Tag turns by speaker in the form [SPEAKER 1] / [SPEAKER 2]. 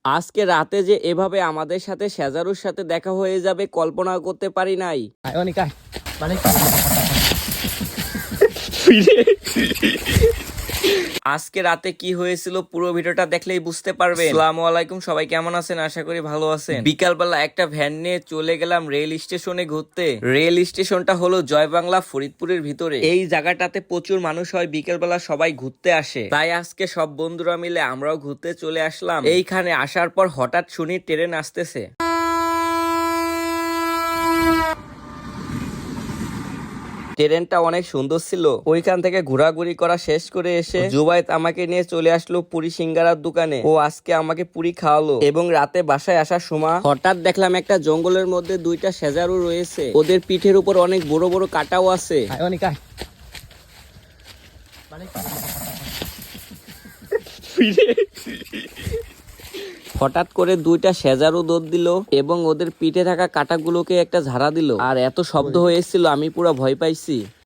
[SPEAKER 1] আজকে রাতে যে এভাবে আমাদের সাথে সেজারুর সাথে দেখা হয়ে যাবে কল্পনা করতে পারি নাই। আজকে রাতে কি হয়েছিল পুরো ভিডিওটা দেখলেই বুঝতে পারবেন। আসসালামু আলাইকুম, সবাই কেমন আছেন? আশা করি ভালো আছেন। বিকালবেলা একটা ভ্যান নিয়ে চলে গেলাম রেল স্টেশনে ঘুরতে। রেল স্টেশনটা হলো জয়বাংলা ফরিদপুরের ভিতরে। এই জায়গাটাতে প্রচুর মানুষ হয়, বিকেলবেলা সবাই ঘুরতে আসে। তাই আজকে সব বন্ধুরা মিলে আমরাও ঘুরতে চলে আসলাম। এইখানে আসার পর হঠাৎ শুনি ট্রেন আসতেছে। ট্রেনটা অনেক সুন্দর ছিল। ওইখান থেকে ঘোরাঘুরি করা শেষ করে এসে জুবাইদ আমাকে নিয়ে চলে আসলো পুরি সিঙ্গারার দোকানে। ও আজকে আমাকে পুরি খাওয়ালো এবং রাতে বাসায় আসার সময় হঠাৎ দেখলাম একটা জঙ্গলের মধ্যে দুইটা সেজারু রয়েছে। ওদের পিঠের উপর অনেক বড় বড় কাটাও আছে। হঠাৎ করে দুইটা সেজারু দৌড় দিল এবং ওদের পিঠে থাকা কাটাগুলোকে একটা ঝাড়া দিল। আর এত শব্দ হয়েছিল আমি পুরো ভয় পাইছি।